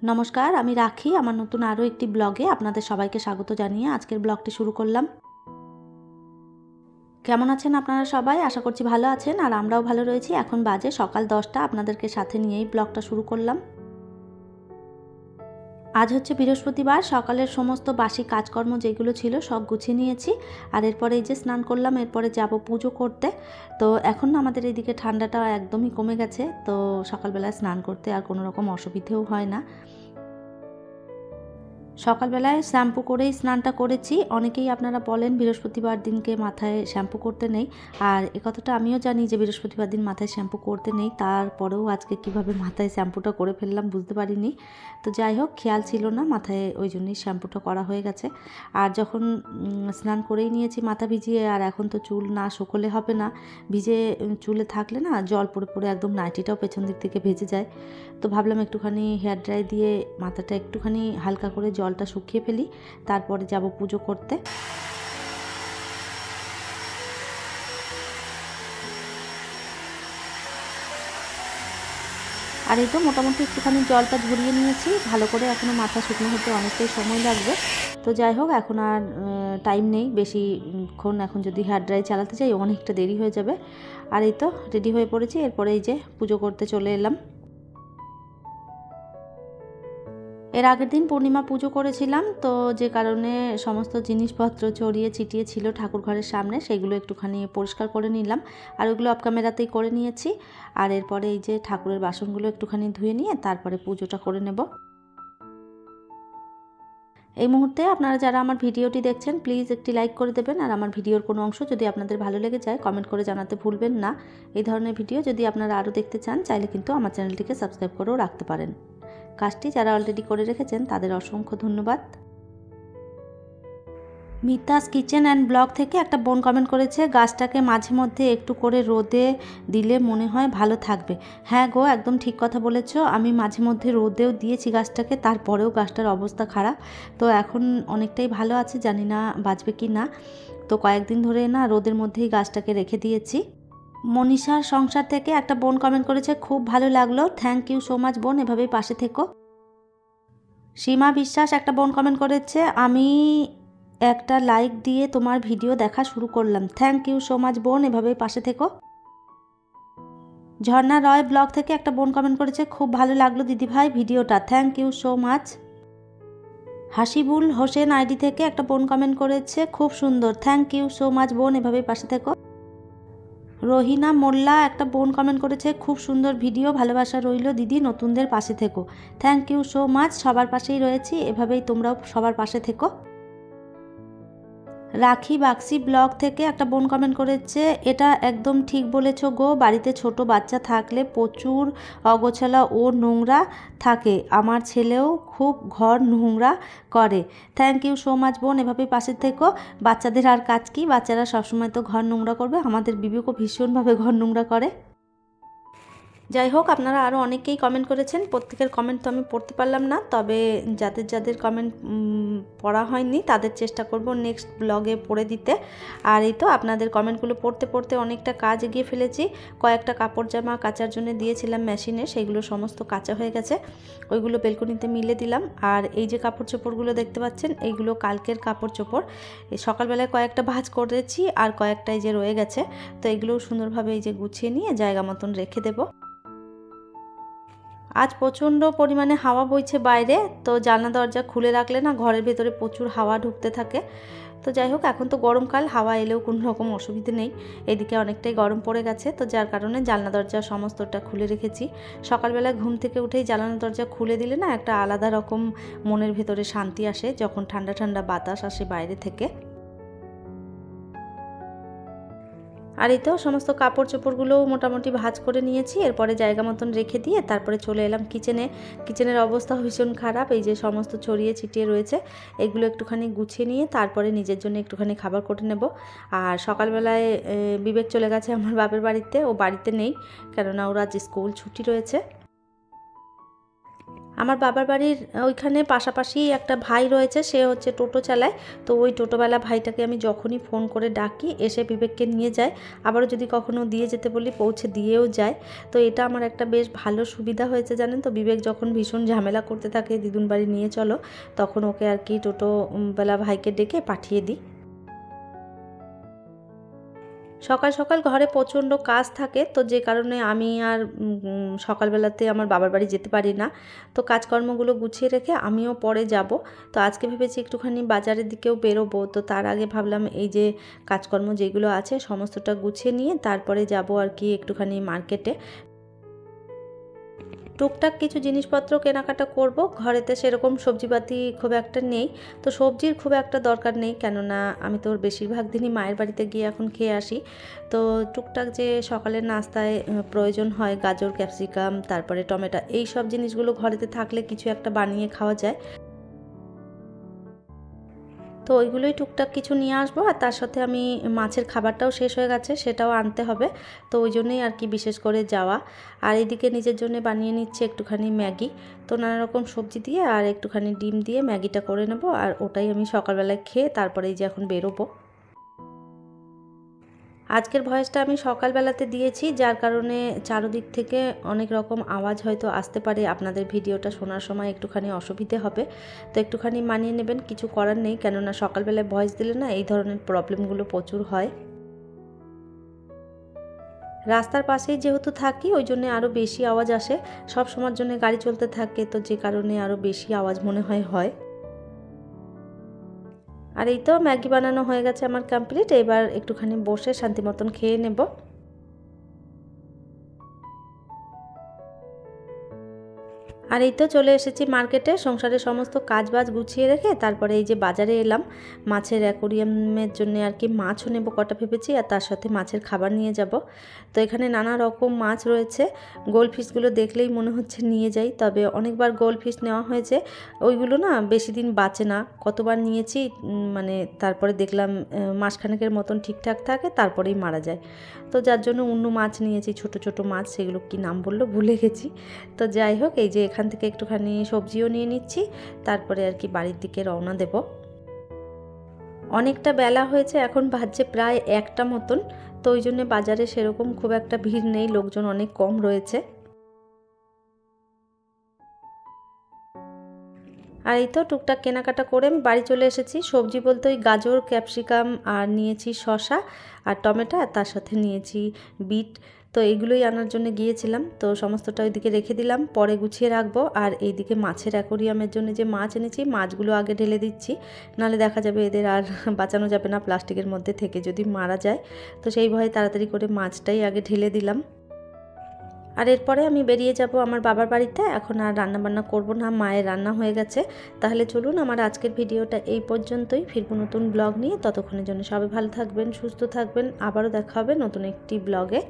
নমস্কার, আমি রাখি। আমার নতুন আরও একটি ব্লগে আপনাদের সবাইকে স্বাগত জানিয়ে আজকের ব্লগটি শুরু করলাম। কেমন আছেন আপনারা সবাই? আশা করছি ভালো আছেন, আর আমরাও ভালো রয়েছি। এখন বাজে সকাল 10টা, আপনাদেরকে সাথে নিয়েই ব্লগটা শুরু করলাম। আজ হচ্ছে বৃহস্পতিবার। সকালের সমস্ত বাসি কাজকর্ম যেগুলো ছিল সব গুছিয়ে নিয়েছি, আর এরপরে এই যে স্নান করলাম, এরপরে যাব পুজো করতে। তো এখন আমাদের এইদিকে ঠান্ডাটা একদমই কমে গেছে, তো সকালবেলায় স্নান করতে আর কোনো রকম অসুবিধেও হয় না। সকালবেলায় শ্যাম্পু করেই স্নানটা করেছি। অনেকেই আপনারা বলেন বৃহস্পতিবার দিনকে মাথায় শ্যাম্পু করতে নেই, আর কথাটা আমিও জানি যে বৃহস্পতিবার দিন মাথায় শ্যাম্পু করতে নেই। তারপরেও আজকে কিভাবে মাথায় শ্যাম্পুটা করে ফেললাম বুঝতে পারিনি। তো যাই হোক, খেয়াল ছিল না মাথায়, ওই জন্যই শ্যাম্পুটা করা হয়ে গেছে। আর যখন স্নান করেই নিয়েছি মাথা ভিজিয়ে, আর এখন তো চুল না শুকোলে হবে না। ভিজে চুলে থাকলে না জল পড়ে পড়ে একদম নাইটিটাও পেছন দিক থেকে ভেজে যায়। তো ভাবলাম একটুখানি হেয়ার ড্রাই দিয়ে মাথাটা একটুখানি হালকা করে জলটা শুকিয়ে ফেলি, তারপরে যাব পুজো করতে। আর এই তো মোটামুটি একটুখানি জলটা ঝরিয়ে নিয়েছি ভালো করে। এখনও মাথা শুকনো হতে অনেকটাই সময় লাগবে। তো যাই হোক, এখন আর টাইম নেই বেশিক্ষণ। এখন যদি হেয়ার ড্রাই চালাতে যাই অনেকটা দেরি হয়ে যাবে। আর এই তো রেডি হয়ে পড়েছি, এরপরে এই যে পুজো করতে চলে এলাম। এর আগের দিন পূর্ণিমা পুজো করেছিলাম, তো যে কারণে সমস্ত জিনিসপত্র ছড়িয়ে ছিটিয়ে ছিল ঠাকুর ঘরের সামনে, সেগুলো একটুখানি পরিষ্কার করে নিলাম, আর ওইগুলো অফ ক্যামেরাতেই করে নিয়েছি। আর এরপরে এই যে ঠাকুরের বাসনগুলো একটুখানি ধুয়ে নিয়ে তারপরে পুজোটা করে নেব। এই মুহূর্তে আপনারা যারা আমার ভিডিওটি দেখছেন প্লিজ একটি লাইক করে দেবেন, আর আমার ভিডিওর কোনো অংশ যদি আপনাদের ভালো লেগে যায় কমেন্ট করে জানাতে ভুলবেন না। এই ধরনের ভিডিও যদি আপনারা আরও দেখতে চান চাইলে কিন্তু আমার চ্যানেলটিকে সাবস্ক্রাইব করেও রাখতে পারেন। কাজটি যারা অলরেডি করে রেখেছেন তাদের অসংখ্য ধন্যবাদ। মিতাস কিচেন অ্যান্ড ব্লগ থেকে একটা বোন কমেন্ট করেছে, গাছটাকে মাঝে মধ্যে একটু করে রোদে দিলে মনে হয় ভালো থাকবে। হ্যাঁ গো, একদম ঠিক কথা বলেছ। আমি মাঝে মধ্যে রোদেও দিয়েছি গাছটাকে, তারপরেও গাছটার অবস্থা খারাপ। তো এখন অনেকটাই ভালো আছে, জানি না বাঁচবে কি না। তো কয়েকদিন ধরে না রোদের মধ্যেই গাছটাকে রেখে দিয়েছি। মনীষার সংসার থেকে একটা বোন কমেন্ট করেছে, খুব ভালো লাগলো, থ্যাংক ইউ সো মাচ বোন, এভাবেই পাশে থেকো। সীমা বিশ্বাস একটা বোন কমেন্ট করেছে, আমি একটা লাইক দিয়ে তোমার ভিডিও দেখা শুরু করলাম, থ্যাংক ইউ সো মাচ বোন, এভাবেই পাশে থেকো। ঝর্ণা রয় ব্লগ থেকে একটা বোন কমেন্ট করেছে, খুব ভালো লাগলো দিদিভাই ভিডিওটা, thank you so much. Hasibul Hossain ID থেকে একটা বোন কমেন্ট করেছে, খুব সুন্দর, থ্যাংক ইউ সো মাচ বোন, এভাবেই পাশে থেকো। রহিনা মোল্লা একটা বোন কমেন্ট করেছে, খুব সুন্দর ভিডিও, ভালোবাসা রইল দিদি, নতুনদের পাশে থেকো, থ্যাংক ইউ সো মাচ। সবার পাশেই রয়েছি, এভাবেই তোমরাও সবার পাশে থেকো। রাখি বাক্সি ব্লগ থেকে একটা বোন কমেন্ট করেছে, এটা একদম ঠিক বলেছ গো, বাড়িতে ছোট বাচ্চা থাকলে প্রচুর অগোছালা ও নোংরা থাকে, আমার ছেলেও খুব ঘর নোংরা করে, থ্যাংক ইউ সো মাচ বোন, এভাবেই পাশে থেকো। বাচ্চাদের আর কাজ কি, বাচ্চারা সবসময় তো ঘর নোংরা করবে, আমাদের বিবেকও ভীষণভাবে ঘর নোংরা করে। যাই হোক, আপনারা আরও অনেকেই কমেন্ট করেছেন, প্রত্যেকের কমেন্ট তো আমি পড়তে পারলাম না, তবে যাদের যাদের কমেন্ট পড়া হয়নি তাদের চেষ্টা করব নেক্সট ব্লগে পড়ে দিতে। আর এই তো আপনাদের কমেন্টগুলো পড়তে পড়তে অনেকটা কাজ এগিয়ে ফেলেছি। কয়েকটা কাপড় জামা কাচার জন্য দিয়েছিলাম মেশিনে, সেগুলো সমস্ত কাচা হয়ে গেছে, ওইগুলো বেলকনিতে মিলে দিলাম। আর এই যে কাপড় চোপড়গুলো দেখতে পাচ্ছেন, এইগুলো কালকের কাপড় চোপড়, সকালবেলায় কয়েকটা ভাঁজ করেছি আর কয়েকটাই যে রয়ে গেছে, তো এগুলো সুন্দরভাবে এই যে গুছিয়ে নিয়ে জায়গা মতন রেখে দেবো। আজ প্রচণ্ড পরিমাণে হাওয়া বইছে বাইরে, তো জানলা দরজা খুলে রাখলে না ঘরের ভেতরে প্রচুর হাওয়া ঢুকতে থাকে। তো যাই হোক, এখন তো গরমকাল, হাওয়া এলেও কোনো রকম অসুবিধে নেই। এদিকে অনেকটাই গরম পড়ে গেছে, তো যার কারণে জানলা দরজা সমস্তটা খুলে রেখেছি। সকালবেলা ঘুম থেকে উঠেই জানলা দরজা খুলে দিলে না একটা আলাদা রকম মনের ভেতরে শান্তি আসে, যখন ঠান্ডা ঠান্ডা বাতাস আসে বাইরে থেকে। আর এই তো সমস্ত কাপড় চোপড়গুলোও মোটামুটি ভাঁজ করে নিয়েছি, এরপরে জায়গা মতন রেখে দিয়ে তারপরে চলে এলাম কিচেনে। কিচেনের অবস্থা ভীষণ খারাপ, এই যে সমস্ত ছড়িয়ে ছিটিয়ে রয়েছে, এগুলো একটুখানি গুছিয়ে নিয়ে তারপরে নিজের জন্য একটুখানি খাবার করে নেব। আর সকালবেলায় বিবেক চলে গেছে আমার বাপের বাড়িতে, ও বাড়িতে নেই, কেননা ওরা যে স্কুল ছুটি রয়েছে। আমার বাবার বাড়ির ওইখানে পাশাপাশি একটা ভাই রয়েছে, সে হচ্ছে টোটো চালায়। তো ওই টোটোওয়ালা ভাইটাকে আমি যখনই ফোন করে ডাকি এসে বিবেককে নিয়ে যায়, আবারও যদি কখনও দিয়ে যেতে বলি পৌঁছে দিয়েও যায়। তো এটা আমার একটা বেশ ভালো সুবিধা হয়েছে জানেন তো। বিবেক যখন ভীষণ ঝামেলা করতে থাকে দিদুন বাড়ি নিয়ে চলো, তখন ওকে আর কি টোটোওয়ালা ভাইকে ডেকে পাঠিয়ে দিই। সকাল সকাল ঘরে প্রচণ্ড কাজ থাকে, তো যে কারণে আমি আর সকালবেলাতে আমার বাবার বাড়ি যেতে পারি না। তো কাজকর্মগুলো গুছিয়ে রেখে আমিও পরে যাব। তো আজকে ভেবেছি একটুখানি বাজারের দিকেও বেরোবো। তো তার আগে ভাবলাম এই যে কাজকর্ম যেগুলো আছে সমস্তটা গুছিয়ে নিয়ে তারপরে যাব আর কি একটুখানি মার্কেটে। টুকটাক কিছু জিনিসপত্র কেনাকাটা করব। ঘরেতে সেরকম সবজিপাতি খুব একটা নেই, তো সবজির খুব একটা দরকার নেই, কেননা আমি তো বেশিরভাগ দিনই মায়ের বাড়িতে গিয়ে এখন খেয়ে আসি। তো টুকটাক যে সকালের নাস্তায় প্রয়োজন হয় গাজর, ক্যাপসিকাম, তারপরে টমেটো, এই সব জিনিসগুলো ঘরেতে থাকলে কিছু একটা বানিয়ে খাওয়া যায়। তো ওইগুলোই টুকটাক কিছু নিয়ে আসবো। আর তার সাথে আমি মাছের খাবারটাও শেষ হয়ে গেছে, সেটাও আনতে হবে। তো ওই জন্যই আর কি বিশেষ করে যাওয়া। আর এদিকে নিজের জন্য বানিয়ে নিচ্ছে একটুখানি ম্যাগি। তো নানা রকম সবজি দিয়ে আর একটুখানি ডিম দিয়ে ম্যাগিটা করে নেব, আর ওটাই আমি সকালবেলায় খেয়ে তারপরে এই যে এখন বেরোবো। আজকের ভয়েসটা আমি সকালবেলাতে দিয়েছি, যার কারণে চারদিক থেকে অনেক রকম আওয়াজ হয়তো আসতে পারে, আপনাদের ভিডিওটা শোনার সময় একটুখানি অসুবিধে হবে। তো একটুখানি মানিয়ে নেবেন, কিছু করার নেই, কেননা সকালবেলায় ভয়েস দিলে না এই ধরনের প্রবলেমগুলো প্রচুর হয়। রাস্তার পাশেই যেহেতু থাকি ওই জন্য আরও বেশি আওয়াজ আসে, সব সময়ের জন্য গাড়ি চলতে থাকে, তো যে কারণে আরও বেশি আওয়াজ মনে হয়। আর এই তো ম্যাগি বানানো হয়ে গেছে আমার কমপ্লিট। এবার একটুখানি বসে শান্তি মতন খেয়ে নেব। আর এই তো চলে এসেছি মার্কেটে, সংসারের সমস্ত কাজবাজ গুছিয়ে রেখে তারপরে এই যে বাজারে এলাম মাছের অ্যাকোরিয়ামের জন্য আর কি মাছও নেব কটা ভেবেছি, আর তার সাথে মাছের খাবার নিয়ে যাব। তো এখানে নানা রকম মাছ রয়েছে, গোল্ডফিশগুলো দেখলেই মনে হচ্ছে নিয়ে যাই, তবে অনেকবার গোল্ডফিশ নেওয়া হয়েছে, ওইগুলো না বেশি দিন বাঁচে না। কতবার নিয়েছি মানে তারপরে দেখলাম মাসখানেকের মতন ঠিকঠাক থাকে, তারপরেই মারা যায়। তো যার জন্য অন্য মাছ নিয়েছি, ছোট ছোট মাছ, সেগুলো কি নাম বললো ভুলে গেছি। তো যাই হোক, এই যে এখান থেকে একটুখানি সবজিও নিয়ে নিচ্ছি, তারপরে আর কি বাড়ির দিকে রওনা দেব। অনেকটা বেলা হয়েছে, এখন বাজছে প্রায় 1টা মতন। তো ওই জন্য বাজারে সেরকম খুব একটা ভিড় নেই, লোকজন অনেক কম রয়েছে। আর এই তো টুকটাক কেনাকাটা করে আমি বাড়ি চলে এসেছি। সবজি বলতে ওই গাজর, ক্যাপসিকাম, আর নিয়েছি শসা আর টমেটো, আর তার সাথে নিয়েছি বিট। তো এইগুলোই আনার জন্য গিয়েছিলাম। তো সমস্তটা ওইদিকে রেখে দিলাম, পরে গুছিয়ে রাখবো। আর এইদিকে মাছের অ্যাকোরিয়ামের জন্য যে মাছ এনেছি, মাছগুলো আগে ঢেলে দিচ্ছি, নাহলে দেখা যাবে এদের আর বাঁচানো যাবে না, প্লাস্টিকের মধ্যে থেকে যদি মারা যায়। তো সেই ভয়ে তাড়াতাড়ি করে মাছটাই আগে ঢেলে দিলাম। আর এরপরে আমি বেরিয়ে যাব আমার বাবার বাড়িতে। এখন আর রান্নাবান্না করব না, মায়ের রান্না হয়ে গেছে। তাহলে চলুন, আমার আজকের ভিডিওটা এই পর্যন্তই। ফিরবো নতুন ব্লগ নিয়ে, ততক্ষণের জন্য সবাই ভালো থাকবেন, সুস্থ থাকবেন। আবারও দেখা হবে নতুন একটি ব্লগে।